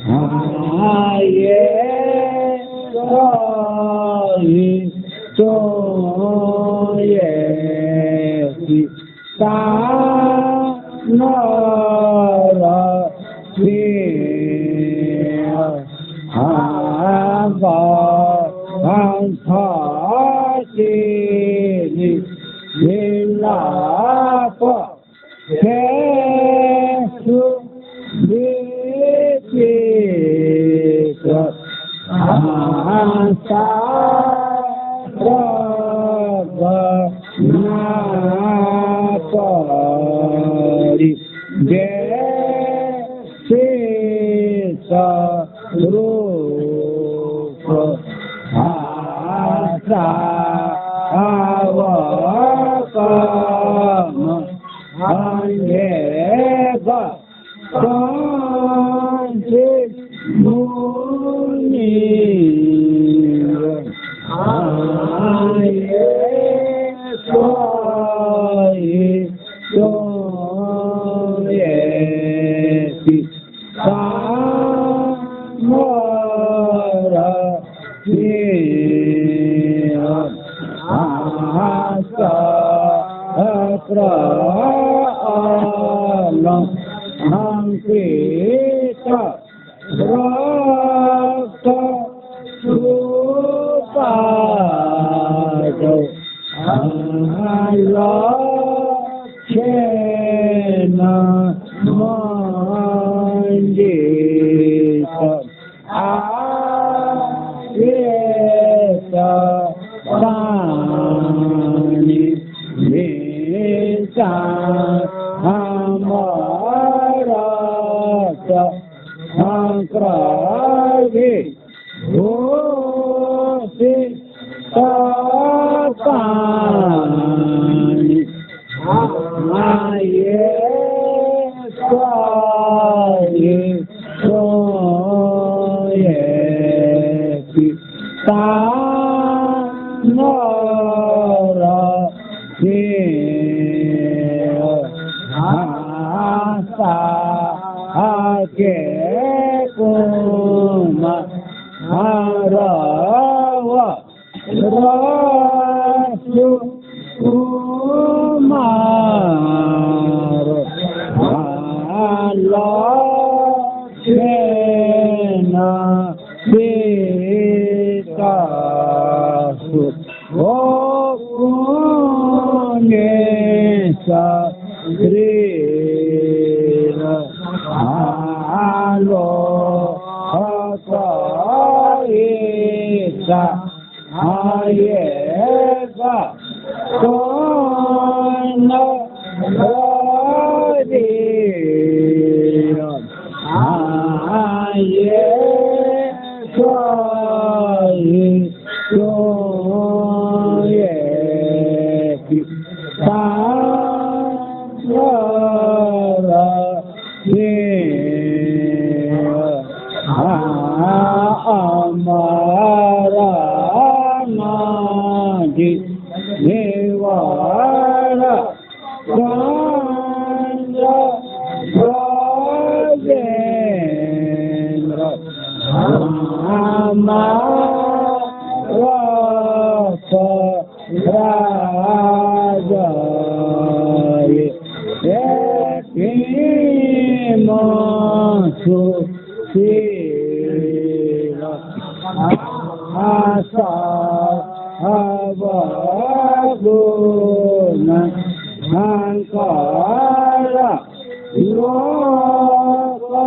Aye Soi Choye Si Ta Na Ra Si Ha Ba An Tha Chi Ni Ni La Pa Ke Su Ni Chi Ka Asa Ra Ga Na Pa Ri De Se Sa Ru Pa Asa Ava Pa Ma Anye Ga Sanji Muni Aye Soi Choye Si Ta Na Ra Si Asa Akra Alam Angkita Raka Rupada Allah Chena Manjita Ayeta Sani Nisa Amarata Ankragi Osi Tapani Aye Soi Choye Si Ta Na Ra Si Asa Ake Kuma Harawa Rasu Kumar Allah Chena Sita Su Okunesa Drina Alo Hataisa Ayega Kona Radina Aye Soi Choye Si Ta Na Ra Si Amara Nadi Devara Gandra Rajendra Amarata Rajaye Ekimasu Sila Asa Avaguna Ankara Loka